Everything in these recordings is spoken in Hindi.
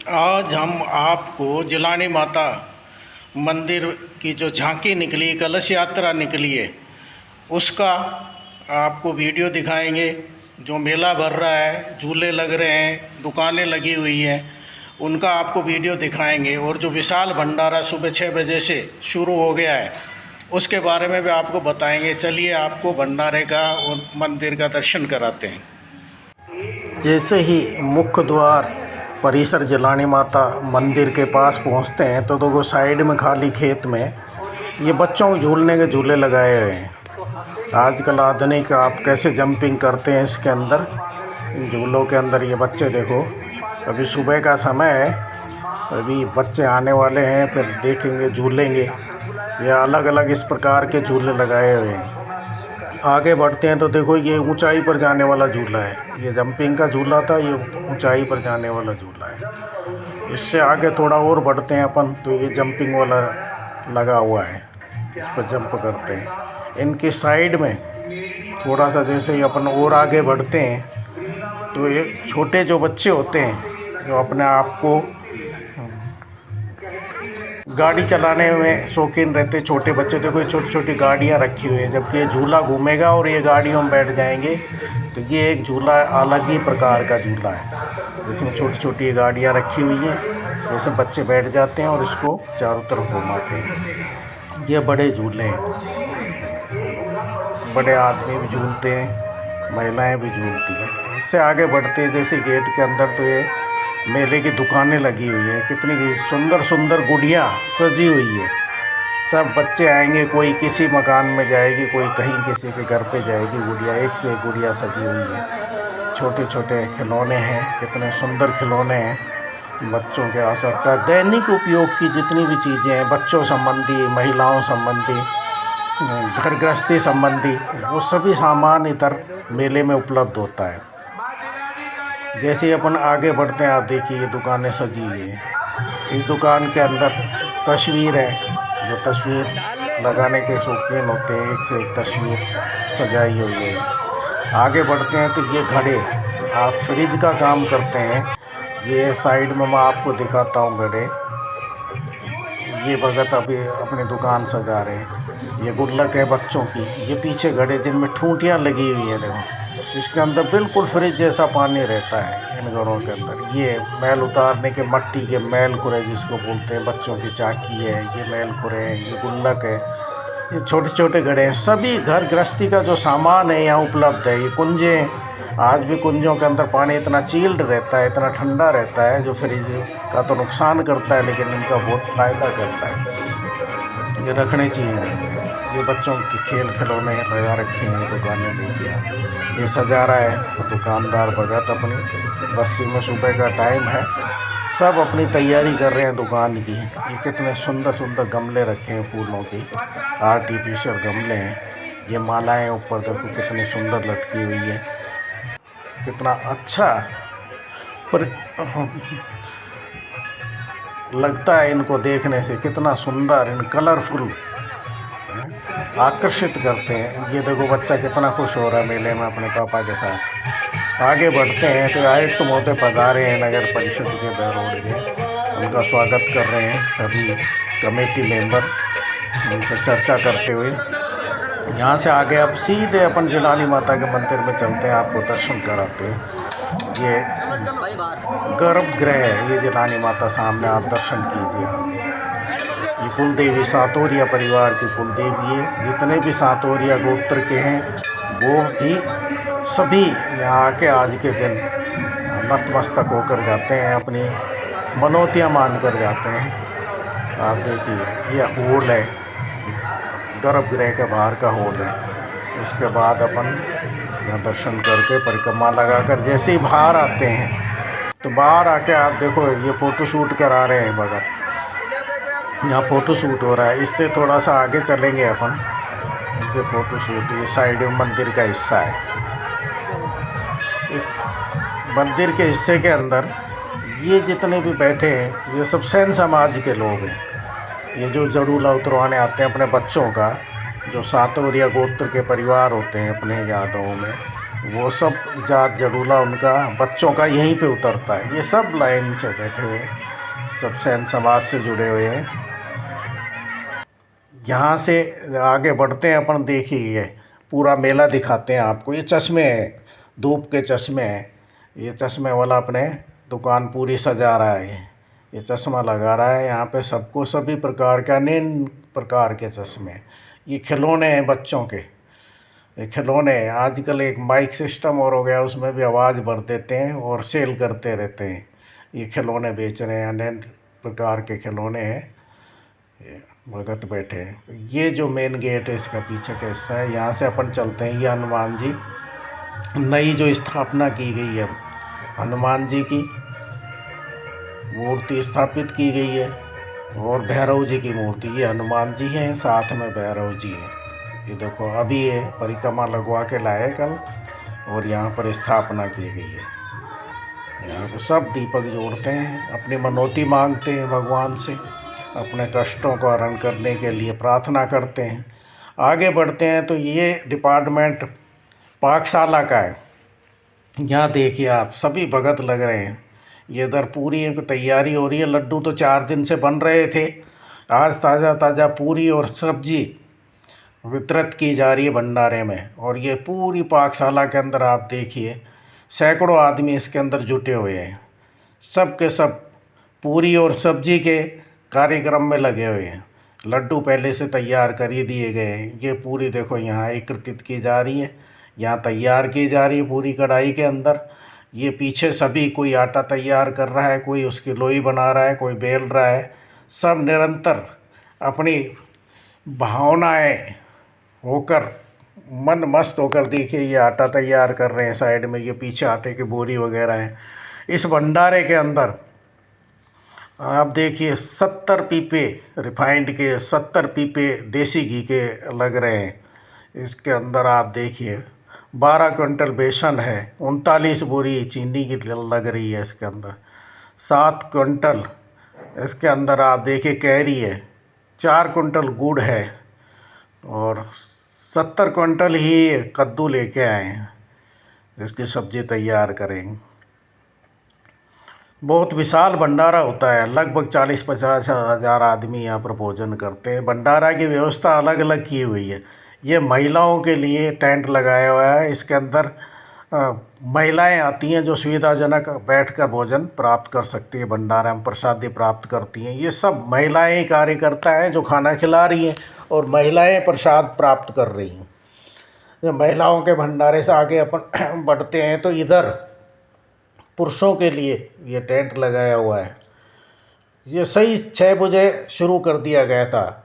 आज हम आपको जिलानी माता मंदिर की जो झांकी निकली, कलश यात्रा निकली है, उसका आपको वीडियो दिखाएंगे। जो मेला भर रहा है, झूले लग रहे हैं, दुकानें लगी हुई हैं, उनका आपको वीडियो दिखाएंगे। और जो विशाल भंडारा सुबह 6 बजे से शुरू हो गया है, उसके बारे में भी आपको बताएंगे। चलिए आपको भंडारे का और मंदिर का दर्शन कराते हैं। जैसे ही मुख्य द्वार परिसर जिलानी माता मंदिर के पास पहुंचते हैं तो देखो साइड में खाली खेत में ये बच्चों को झूलने के झूले लगाए हुए हैं। आजकल आधुनिक आप कैसे जंपिंग करते हैं इसके अंदर, झूलों के अंदर ये बच्चे देखो। अभी सुबह का समय है, अभी बच्चे आने वाले हैं, फिर देखेंगे, झूलेंगे। ये अलग अलग इस प्रकार के झूले लगाए हुए हैं। आगे बढ़ते हैं तो देखो ये ऊंचाई पर जाने वाला झूला है। ये जंपिंग का झूला था, ये ऊंचाई पर जाने वाला झूला है। इससे आगे थोड़ा और बढ़ते हैं अपन तो ये जंपिंग वाला लगा हुआ है, इस पर जंप करते हैं। इनके साइड में थोड़ा सा जैसे ही अपन और आगे बढ़ते हैं तो ये छोटे जो बच्चे होते हैं जो अपने आप को गाड़ी चलाने में शौकीन रहते, छोटे बच्चे देखो ये छोटी छोटी गाड़ियाँ रखी हुई है। जबकि ये झूला घूमेगा और ये गाड़ियों में बैठ जाएंगे तो ये एक झूला अलग ही प्रकार का झूला है, जिसमें छोटी छोटी गाड़ियाँ रखी हुई हैं, जैसे बच्चे बैठ जाते हैं और इसको चारों तरफ घुमाते हैं। ये बड़े झूले हैं, बड़े आदमी भी झूलते हैं, महिलाएं भी झूलती हैं। इससे आगे बढ़ते हैं जैसे गेट के अंदर तो ये मेले की दुकानें लगी हुई हैं। कितनी सुंदर सुंदर गुड़िया सजी हुई है। सब बच्चे आएंगे, कोई किसी मकान में जाएगी, कोई कहीं किसी के घर पे जाएगी गुड़िया। एक से एक गुड़िया सजी हुई है। छोटे छोटे खिलौने हैं, कितने सुंदर खिलौने हैं। बच्चों के आवश्यकता दैनिक उपयोग की जितनी भी चीज़ें हैं, बच्चों संबंधी, महिलाओं संबंधी, घर गृहस्थी संबंधी, वो सभी सामान इधर मेले में उपलब्ध होता है। जैसे अपन आगे बढ़ते हैं, आप देखिए ये दुकानें सजी हुई हैं। इस दुकान के अंदर तस्वीर है, जो तस्वीर लगाने के शौकीन होते हैं, एक से एक तस्वीर सजाई हुई है। आगे बढ़ते हैं तो ये घड़े, आप फ्रिज का काम करते हैं। ये साइड में मैं आपको दिखाता हूँ घड़े। ये भगत अभी अपनी दुकान सजा रहे हैं। ये गुल्लक है बच्चों की। ये पीछे घड़े जिनमें ठूंठियाँ लगी हुई हैं, देखो इसके अंदर बिल्कुल फ्रिज जैसा पानी रहता है इन घड़ों के अंदर। ये मैल उतारने के मट्टी के मैल खुरे जिसको बोलते हैं, बच्चों की चाकी है, ये मैल खुरे हैं, ये गुल्लक है, ये छोटे छोटे घड़े हैं। सभी घर गृहस्थी का जो सामान है यहाँ उपलब्ध है। ये कुंजे, आज भी कुंजों के अंदर पानी इतना चिल्ड रहता है, इतना ठंडा रहता है, जो फ्रिज का तो नुकसान करता है लेकिन इनका बहुत फ़ायदा करता है। ये रखने चाहिए घर में। ये बच्चों के खेल खिलौने लगा रखे हैं दुकानें, देखिए ये सजा रहा है दुकानदार भगत अपनी बस्ती में। सुबह का टाइम है, सब अपनी तैयारी कर रहे हैं दुकान की। ये कितने सुंदर सुंदर गमले रखे हैं फूलों की, आर्टिफिशियल गमले हैं। ये मालाएं ऊपर देखो कितनी सुंदर लटकी हुई है, कितना अच्छा पर लगता है इनको देखने से, कितना सुंदर, इन कलरफुल आकर्षित करते हैं। ये देखो बच्चा कितना खुश हो रहा है मेले में अपने पापा के साथ। आगे बढ़ते हैं तो आयुक्त महोदय पधारे हैं नगर परिषद के बहरोड के, उनका स्वागत कर रहे हैं सभी कमेटी मेंबर, उनसे चर्चा करते हुए। यहाँ से आगे अब सीधे अपन जिलानी माता के मंदिर में चलते हैं, आपको दर्शन कराते हैं। ये गर्भगृह है, ये जिलानी माता सामने, आप दर्शन कीजिए। ये कुलदेवी सातोरिया परिवार की कुलदेवी है। जितने भी सातोरिया गोत्र के हैं वो भी सभी यहाँ आके आज के दिन नतमस्तक होकर जाते हैं, अपनी मनौतियाँ मान कर जाते हैं। आप देखिए ये हॉल है, गर्भगृह के बाहर का हॉल है। उसके बाद अपन यहाँ दर्शन करके परिक्रमा लगाकर जैसे ही बाहर आते हैं तो बाहर आके आप देखो ये फ़ोटो शूट करा रहे हैं भगत, यहाँ फ़ोटो शूट हो रहा है। इससे थोड़ा सा आगे चलेंगे अपन, ये फ़ोटो शूट, ये साइड में मंदिर का हिस्सा है। इस मंदिर के हिस्से के अंदर ये जितने भी बैठे हैं ये सब सैन समाज के लोग हैं। ये जो जड़ूला उतरवाने आते हैं अपने बच्चों का, जो सातोरिया गोत्र के परिवार होते हैं अपने यादवों में, वो सब इजाद जलूला उनका बच्चों का यहीं पे उतरता है। ये सब लाइन से बैठे हुए हैं, सब सैन समाज से जुड़े हुए हैं। यहाँ से आगे बढ़ते हैं अपन, देखिए पूरा मेला दिखाते हैं आपको। ये चश्मे हैं, धूप के चश्मे हैं। ये चश्मे वाला अपने दुकान पूरी सजा रहा है, ये चश्मा लगा रहा है। यहाँ पे सबको सभी प्रकार के अनेक प्रकार के चश्मे। ये खिलौने हैं बच्चों के, ये खिलौने। आजकल एक माइक सिस्टम और हो गया, उसमें भी आवाज़ भर देते हैं और सेल करते रहते हैं। ये खिलौने बेच रहे हैं, अनेक प्रकार के खिलौने हैं। ये भगत बैठे हैं। ये जो मेन गेट है इसका पीछे का हिस्सा है, यहाँ से अपन चलते हैं। ये हनुमान जी नई जो स्थापना की गई है, हनुमान जी की मूर्ति स्थापित की गई है और भैरव जी की मूर्ति। ये हनुमान जी हैं, साथ में भैरव जी हैं। ये देखो अभी ये परिक्रमा लगवा के लाए कल, और यहाँ पर स्थापना की गई है। यहाँ पर सब दीपक जोड़ते हैं, अपनी मनौती मांगते हैं भगवान से, अपने कष्टों को हरण करने के लिए प्रार्थना करते हैं। आगे बढ़ते हैं तो ये डिपार्टमेंट पाकशाला का है। यहाँ देखिए आप, सभी भगत लग रहे हैं। ये इधर पूरी एक तैयारी हो रही है। लड्डू तो 4 दिन से बन रहे थे, आज ताज़ा ताज़ा पूरी और सब्जी वितरित की जा रही है भंडारे में। और ये पूरी पाकशाला के अंदर आप देखिए सैकड़ों आदमी इसके अंदर जुटे हुए हैं। सब के सब पूरी और सब्जी के कार्यक्रम में लगे हुए हैं। लड्डू पहले से तैयार कर ही दिए गए हैं। ये पूरी देखो यहाँ एकत्रित की जा रही है, यहाँ तैयार की जा रही है पूरी कढ़ाई के अंदर। ये पीछे सभी, कोई आटा तैयार कर रहा है, कोई उसकी लोई बना रहा है, कोई बेल रहा है। सब निरंतर अपनी भावनाएं होकर, मन मस्त होकर देखिए ये आटा तैयार कर रहे हैं। साइड में ये पीछे आटे की बोरी वगैरह हैं। इस भंडारे के अंदर आप देखिए 70 पीपे रिफाइंड के, 70 पीपे देसी घी के लग रहे हैं। इसके अंदर आप देखिए 12 क्विंटल बेसन है, 39 बोरी चीनी की लग रही है इसके अंदर, 7 क्विंटल इसके अंदर आप देखिए कैरी है, 4 क्विंटल गुड़ है, और 70 क्विंटल ही कद्दू लेके आए हैं जिसकी सब्ज़ी तैयार करेंगे। बहुत विशाल भंडारा होता है, लगभग 40-50 हज़ार आदमी यहाँ पर भोजन करते हैं। भंडारा की व्यवस्था अलग अलग की हुई है। ये महिलाओं के लिए टेंट लगाया हुआ है, इसके अंदर महिलाएं आती हैं जो सुविधाजनक बैठकर भोजन प्राप्त कर सकती है, भंडारा में प्रसादी प्राप्त करती हैं। ये सब महिलाएं कार्यकर्ता हैं जो खाना खिला रही हैं और महिलाएं प्रसाद प्राप्त कर रही हैं। जब महिलाओं के भंडारे से आगे अपन बढ़ते हैं तो इधर पुरुषों के लिए ये टेंट लगाया हुआ है। ये सही 6 बजे शुरू कर दिया गया था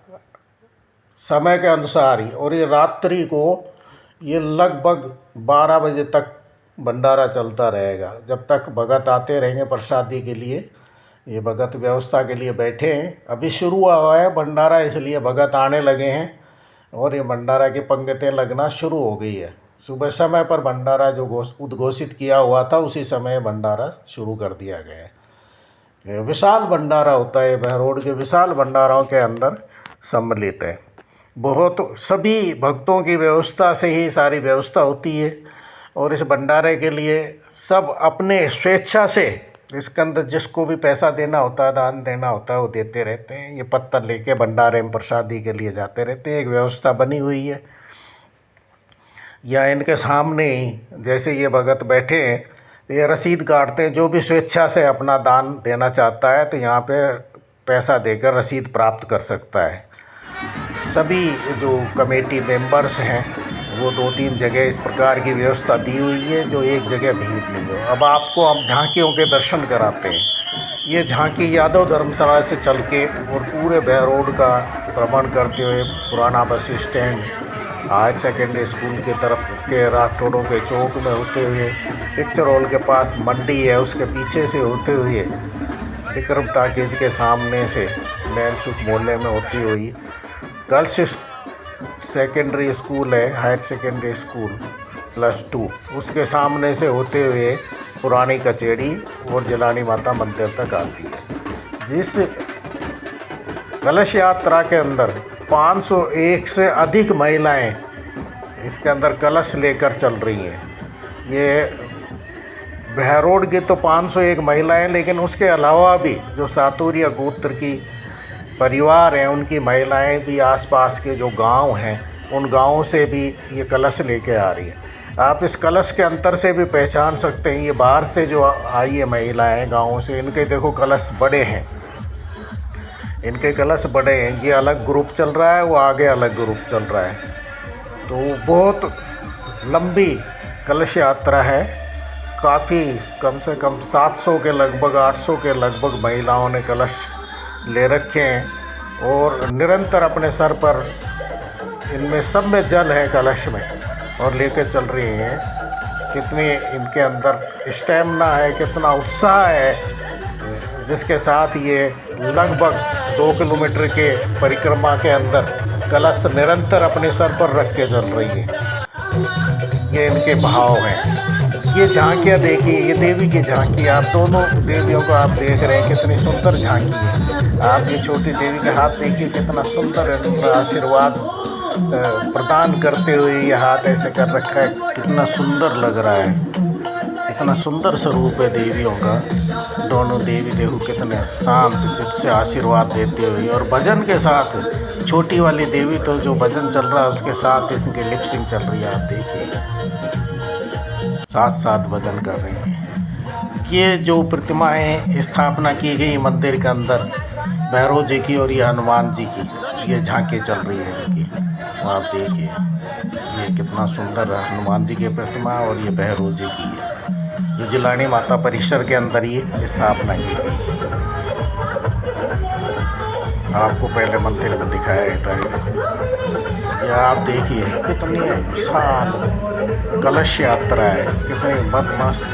समय के अनुसार ही, और ये रात्रि को ये लगभग 12 बजे तक भंडारा चलता रहेगा, जब तक भगत आते रहेंगे प्रसादी के लिए। ये भगत व्यवस्था के लिए बैठे हैं। अभी शुरू हुआ है भंडारा, इसलिए भगत आने लगे हैं और ये भंडारा की पंक्तियाँ लगना शुरू हो गई है। सुबह समय पर भंडारा जो उद्घोषित किया हुआ था उसी समय भंडारा शुरू कर दिया गया है। विशाल भंडारा होता है, बहरोड के विशाल भंडारों के अंदर सम्मिलित है। बहुत सभी भक्तों की व्यवस्था से ही सारी व्यवस्था होती है, और इस भंडारे के लिए सब अपने स्वेच्छा से, इसके अंदर जिसको भी पैसा देना होता है, दान देना होता है, वो देते रहते हैं। ये पत्थर लेके भंडारे में प्रसादी के लिए जाते रहते हैं। एक व्यवस्था बनी हुई है। या इनके सामने ही जैसे ये भगत बैठे हैं तो ये रसीद काटते हैं। जो भी स्वेच्छा से अपना दान देना चाहता है तो यहाँ पे पैसा देकर रसीद प्राप्त कर सकता है। सभी जो कमेटी मेंबर्स हैं वो 2-3 जगह इस प्रकार की व्यवस्था दी हुई है, जो एक जगह भीड़ नहीं हो। अब आपको हम झांकियों के दर्शन कराते हैं। ये झांकी यादव धर्मशाला से चल के और पूरे बहरोड का भ्रमण करते हुए पुराना bus stand, higher secondary school की तरफ के राठौड़ों के चौक में होते हुए, पिक्चर हॉल के पास मंडी है उसके पीछे से होते हुए, विक्रम टाकीज के सामने से नैन सुख मोहल्ले में होती हुई गर्ल्स सेकेंडरी स्कूल है, हायर सेकेंडरी स्कूल +2, उसके सामने से होते हुए पुरानी कचेरी और जलानी माता मंदिर तक आती है। जिस कलश यात्रा के अंदर 501 से अधिक महिलाएं इसके अंदर कलश लेकर चल रही हैं। ये बहरोड की तो 501 महिलाएं, लेकिन उसके अलावा भी जो सातुरिया गोत्र की परिवार हैं उनकी महिलाएं भी आसपास के जो गांव हैं उन गांवों से भी ये कलश लेके आ रही है। आप इस कलश के अंतर से भी पहचान सकते हैं, ये बाहर से जो आई है महिलाएं गांवों से, इनके देखो कलश बड़े हैं, इनके कलश बड़े हैं। ये अलग ग्रुप चल रहा है, वो आगे अलग ग्रुप चल रहा है। तो बहुत लंबी कलश यात्रा है। काफ़ी कम से कम 700 के लगभग 800 के लगभग महिलाओं ने कलश ले रखे हैं और निरंतर अपने सर पर इनमें सब में जल है कलश में और लेकर चल रही हैं। कितनी इनके अंदर स्टैमिना है, कितना उत्साह है, जिसके साथ ये लगभग 2 किलोमीटर के परिक्रमा के अंदर कलश निरंतर अपने सर पर रख के चल रही है। ये इनके भाव हैं। ये झांकियाँ देखिए, ये देवी की झांकी, आप दोनों देवियों को आप देख रहे हैं, कितनी सुंदर झांकी है। आप ये छोटी देवी का हाथ देखिए, कितना सुंदर आशीर्वाद प्रदान करते हुए ये हाथ ऐसे कर रखा है, कितना सुंदर लग रहा है, कितना सुंदर स्वरूप है देवियों का। दोनों देवी देखो कितने शांत चित्त से आशीर्वाद देते हुए, और भजन के साथ छोटी वाली देवी तो जो भजन चल रहा है उसके साथ इसकी लिपसिंग चल रही है। आप देखिए साथ साथ भजन कर रही हैं। ये जो प्रतिमाएं स्थापना की गई मंदिर के अंदर भैरव जी की और ये हनुमान जी की, ये झांकी चल रही है इनकी। आप देखिए ये कितना सुंदर हनुमान जी की प्रतिमा और ये भैरव जी की है, जो जिलानी माता परिसर के अंदर ये स्थापना की गई। आपको पहले मंदिर में दिखाया गया था। ये आप देखिए कितनी विशाल कलश यात्रा है, कितनी मस्त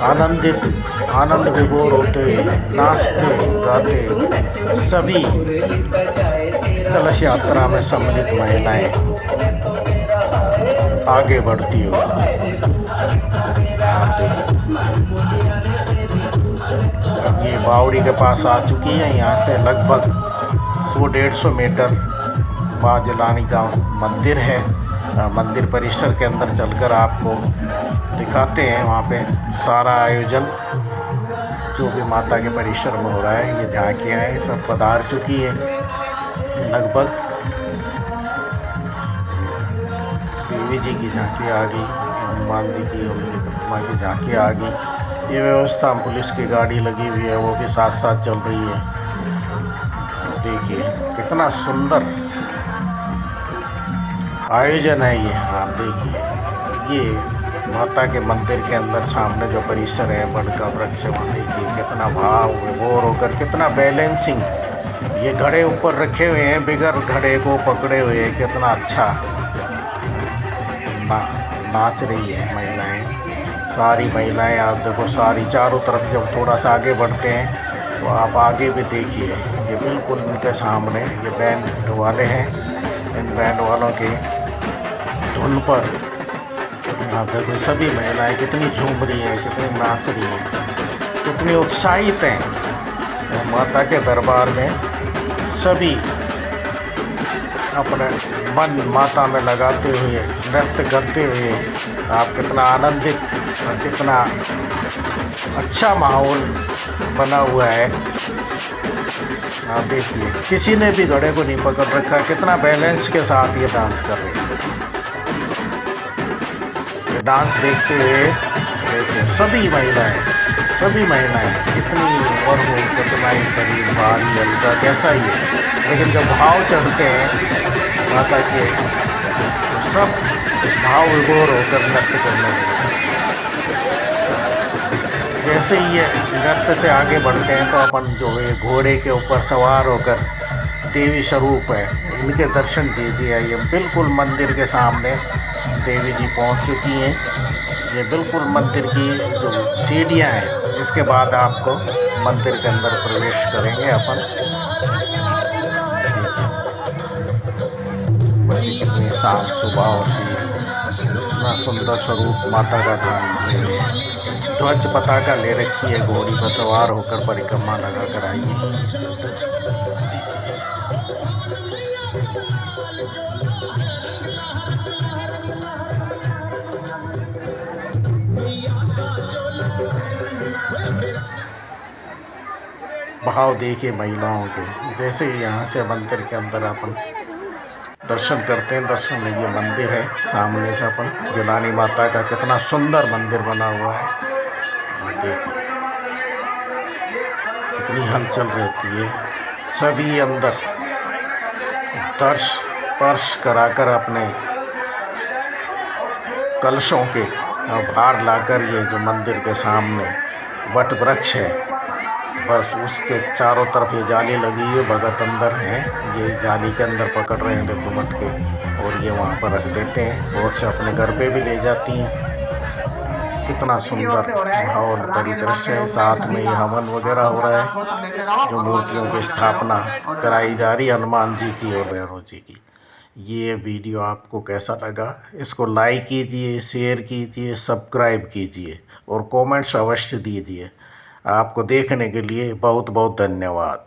आनंद विभोर होते, नाचते गाते सभी कलश यात्रा में सम्मिलित महिलाएं आगे बढ़ती हो। आप देखिए अब ये बावड़ी के पास आ चुकी है। यहाँ से लगभग 100-150 मीटर माँ जिलानी का मंदिर है। मंदिर परिसर के अंदर चलकर आपको दिखाते हैं वहाँ पे सारा आयोजन जो भी माता के परिसर में हो रहा है। ये झांकियाँ हैं सब पधार चुकी है। लगभग देवी जी की झांकी आ गई, हनुमान जी की उनकी प्रतिमा की झांकी आ गई। ये व्यवस्था पुलिस की गाड़ी लगी हुई है, वो भी साथ साथ चल रही है। देखिए कितना सुंदर आयोजन है ये। आप देखिए ये माता के मंदिर के अंदर सामने जो परिसर है बड़ का वृक्ष, वहाँ देखिए कितना भाव विभोर होकर, कितना बैलेंसिंग ये घड़े ऊपर रखे हुए हैं, बिगर घड़े को पकड़े हुए हैं। कितना अच्छा नाच रही है महिलाएं, सारी महिलाएं। आप देखो सारी चारों तरफ जब थोड़ा सा आगे बढ़ते हैं तो आप आगे भी देखिए, ये बिल्कुल उनके सामने ये बैंड वाले हैं। इन बैंड वालों के धुन पर आप देखो सभी महिलाएं कितनी झूम रही हैं, कितनी नाच रही हैं, कितनी उत्साहित हैं। माता के दरबार में सभी अपने मन माता में लगाते हुए नृत्य करते हुए आप कितना आनंदित और कितना अच्छा माहौल बना हुआ है। आप देखिए किसी ने भी घड़े को नहीं पकड़ रखा, कितना बैलेंस के साथ ये डांस कर रहे हैं। ये डांस देखते हुए देखिए सभी महिलाएं कितनी और वो कितना ही शरीर भारी हल्का कैसा ही है, लेकिन जब भाव चढ़ते हैं माता के तो सब भाव विभोर होकर नृत्य करने लगते हैं। जैसे ही ये नृत्य से आगे बढ़ते हैं तो अपन जो है घोड़े के ऊपर सवार होकर देवी स्वरूप है इनके दर्शन दीजिए। ये बिल्कुल मंदिर के सामने देवी जी पहुंच चुकी हैं। ये बिल्कुल मंदिर की जो सीढ़ियाँ हैं, इसके बाद आपको मंदिर के अंदर प्रवेश करेंगे अपन। बच्चे कितनी शांत स्वभावशील, इतना सुंदर स्वरूप माता का धारण किए हुए हैं। ध्वज पताका ले रखी है, घोड़ी पर सवार होकर परिक्रमा लगा कर आई है। भाव देखिए महिलाओं के। जैसे ही यहाँ से मंदिर के अंदर अपन दर्शन करते हैं, दर्शन में ये मंदिर है सामने से अपन जिलानी माता का, कितना सुंदर मंदिर बना हुआ है। और देखिए कितनी हलचल रहती है, सभी अंदर स्पर्श कराकर अपने कलशों के भार लाकर, ये जो मंदिर के सामने वट वृक्ष है, बस उसके चारों तरफ ये जाली लगी है, भगत अंदर हैं, ये जाली के अंदर पकड़ रहे हैं देखो मटके, और ये वहाँ पर रख देते हैं। बहुत से अपने घर पे भी ले जाती हैं। कितना सुंदर भाव भरी दृश्य है। साथ में ये हवन वगैरह हो रहा है, जो मूर्तियों की स्थापना कराई जा रही है हनुमान जी की और भैरव जी की। ये वीडियो आपको कैसा लगा, इसको लाइक कीजिए, शेयर कीजिए, सब्सक्राइब कीजिए और कमेंट्स अवश्य दीजिए। आपको देखने के लिए बहुत बहुत धन्यवाद।